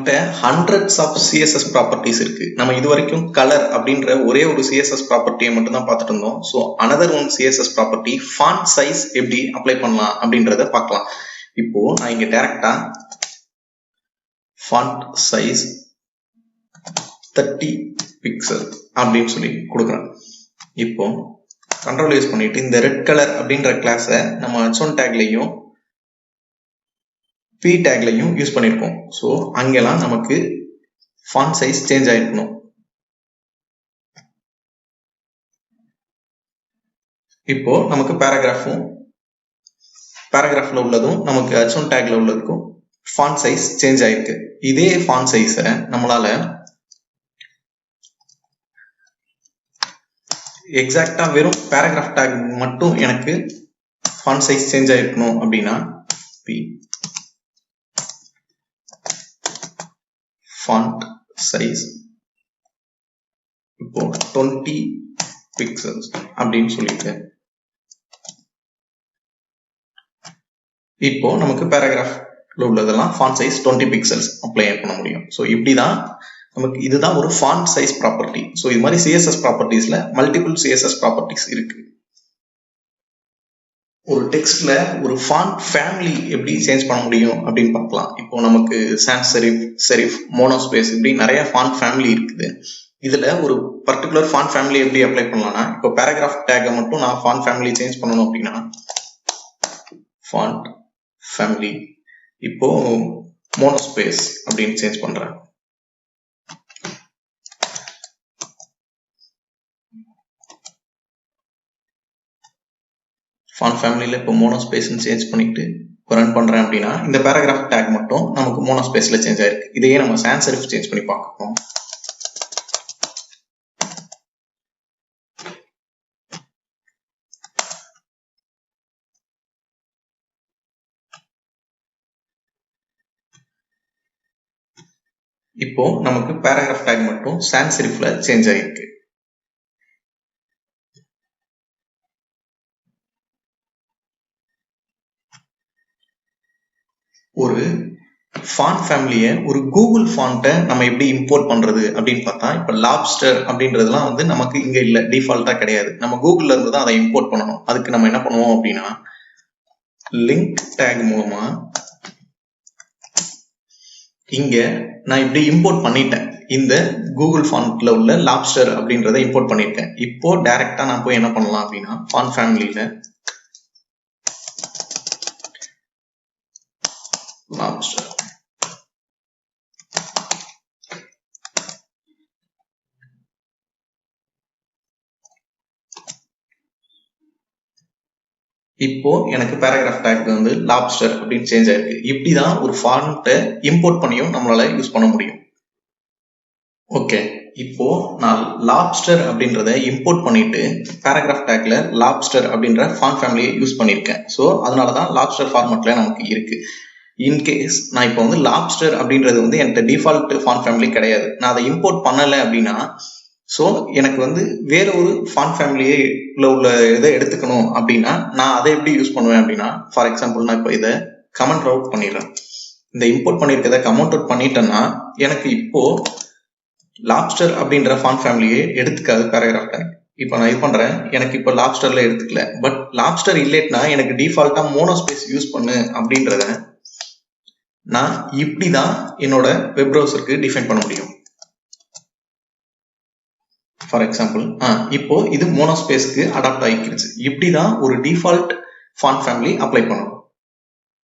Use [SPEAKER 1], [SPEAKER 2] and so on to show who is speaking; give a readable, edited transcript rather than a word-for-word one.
[SPEAKER 1] கிட்ட hundreds of CSS properties இருக்கு. நம்ம இது வரைக்கும் கலர் அப்படின்ற ஒரே ஒரு CSS ப்ராப்பர்ட்டியை மட்டும் தான் பார்த்துட்டு இருந்தோம். So another one CSS property font size எப்படி அப்ளை பண்ணலாம் அப்படின்றத பார்க்கலாம். இப்போ நான் இங்க டைரக்டா font size 30 pixel அப்படின்னு சொல்லி கொடுக்குறேன். இப்போ கண்ட்ரோல் யூஸ் பண்ணிட்டு இந்த ரெட் கலர் அப்படின்ற கிளாஸை நம்ம h1 டேக்லையும் p டேக்லையும் யூஸ் பண்ணியிருக்கோம். ஸோ அங்கெல்லாம் நமக்கு font size சேஞ்ச் ஆயிருக்கணும். இப்போ நமக்கு பேராகிராஃப்ல உள்ளதும் நமக்கு h1 டேக்ல உள்ளதுக்கும் font size சேஞ்ச் ஆயிருக்கு. இதே font size நம்மளால எக்ஸாக்டா வெறும் பேராகிராஃப் டேக் மட்டும் எனக்கு font size சேஞ்ச் ஆயிருக்கணும் அப்படின்னா p font size இப்போ 20 pixels அப்படின்னு சொல்லிட்டு இப்போ நமக்கு பேராகிராஃப்ல உள்ளதெல்லாம் font size 20 pixels அப்ளை பண்ண முடியும். ஸோ இப்படிதான் நமக்கு இதுதான் ஒரு font size ப்ராப்பர்ட்டி. ஸோ இது மாதிரி CSS ப்ராப்பர்ட்டிஸ்ல மல்டிபிள் CSS ப்ராப்பர்ட்டிஸ் இருக்கு. ஒரு டெக்ஸ்ட்ல ஒரு ஃபாண்ட் ஃபேமிலி எப்படி சேஞ்ச் பண்ண முடியும் அப்படின்னு பார்க்கலாம். இப்போ நமக்கு சான்ஸ் செரிஃப் மோனோஸ்பேஸ் இப்படி நிறைய ஃபாண்ட் ஃபேமிலி இருக்குது. இதுல ஒரு பர்டிகுலர் ஃபாண்ட் ஃபேமிலி எப்படி அப்ளை பண்ணலாம்னா, இப்போ பேராகிராஃப் டேக்கை மட்டும் நான் ஃபாண்ட் ஃபேமிலி சேஞ்ச் பண்ணணும் அப்படின்னா ஃபாண்ட் ஃபேமிலி இப்போ மோனோஸ்பேஸ் அப்படின்னு சேஞ்ச் பண்றேன். ஃபாண்ட் ஃபேமிலியில் இப்போ மோனோஸ்பேஸ்ன்னு சேஞ்ச் பண்ணிட்டு ரன் பண்ணுறேன் அப்படின்னா இந்த பேராகிராஃப் டேக் மட்டும் நமக்கு மோனோஸ்பேஸில் சேஞ்ச் ஆயிருக்கு. இதையே நம்ம சான்ஸ் செரிஃப் சேஞ்ச் பண்ணி பார்க்கணும். இப்போ நமக்கு பேராகிராஃப் டேக் மட்டும் சான்ஸ் செரிஃப்ல சேஞ்ச் ஆயிருக்கு. ஒரு ஃபாண்ட் ஃபேமிலியை ஒரு கூகுள் ஃபாண்ட்டை நம்ம எப்படி இம்போர்ட் பண்றது அப்படின்னு பார்த்தா, இப்போ லாப்ஸ்டர் அப்படின்றதுலாம் வந்து நமக்கு இங்க இல்லை, டிஃபால்ட்டா கிடையாது. நம்ம கூகுள்ல இருந்து தான் அதை இம்போர்ட் பண்ணணும். அதுக்கு நம்ம என்ன பண்ணுவோம் அப்படின்னா லிங்க் டேக் மூலமா இங்க நான் இப்படி இம்போர்ட் பண்ணிட்டேன். இந்த கூகுள் ஃபாண்ட்ல உள்ள லாப்ஸ்டர் அப்படின்றத இம்போர்ட் பண்ணிருக்கேன். இப்போ டைரக்டா நான் போய் என்ன பண்ணலாம் அப்படின்னா ஃபாண்ட் ஃபேமிலியில லாப்ஸ்டர் இப்போ எனக்கு பேராகிராஃப் டேக் வந்து லாப்ஸ்டர் அப்படின்னு சேஞ்ச் ஆயிருக்கு. இப்படிதான் ஒரு ஃபாண்ட்டை இம்போர்ட் பண்ணியும் நம்மளால யூஸ் பண்ண முடியும். ஓகே, இப்போ நான் லாப்ஸ்டர் அப்படின்றத இம்போர்ட் பண்ணிட்டு பேராகிராஃப் டேக்ல லாப்ஸ்டர் அப்படின்ற ஃபாண்ட் ஃபேமிலியை யூஸ் பண்ணியிருக்கேன். ஸோ அதனாலதான் லாப்ஸ்டர் ஃபார்மேட்ல நமக்கு இருக்கு. இன்கேஸ் நான் இப்போ வந்து லாப்ஸ்டர் அப்படின்றது வந்து என்கிட்ட டிஃபால்ட் ஃபாண்ட் ஃபேமிலி கிடையாது, நான் அதை இம்போர்ட் பண்ணலை அப்படின்னா ஸோ எனக்கு வந்து வேற ஒரு ஃபாண்ட் ஃபேமிலியே உள்ள இதை எடுத்துக்கணும் அப்படின்னா நான் அதை எப்படி யூஸ் பண்ணுவேன் அப்படின்னா, ஃபார் எக்ஸாம்பிள் நான் இப்போ இதை கமெண்ட் அவுட் பண்ணிடுறேன். இந்த இம்போர்ட் பண்ணியிருக்கதை கமெண்ட் அவுட் பண்ணிட்டேன்னா எனக்கு இப்போ லாப்ஸ்டர் அப்படின்ற ஃபாண்ட் ஃபேமிலியே எடுத்துக்காது பேராகிராஃப் டேக். இப்போ நான் இது பண்றேன், எனக்கு இப்போ லாப்ஸ்டர்ல எடுத்துக்கல. பட் லாப்ஸ்டர் இல்லைன்னா எனக்கு டிஃபால்ட்டா மோனோஸ்பேஸ் யூஸ் பண்ணு அப்படின்றத நான் இப்படிதான் என்னோட வெப் ப்ரௌசருக்கு டிஃபைன் பண்ண முடியும். ஃபார் எக்ஸாம்பிள் இப்போ இது மோனோஸ்பேஸ்க்கு அடாப்ட் ஆகிக்கிருச்சு. இப்படிதான் ஒரு டிஃபால்ட் ஃபாண்ட் ஃபேமிலி அப்ளை பண்ணணும்.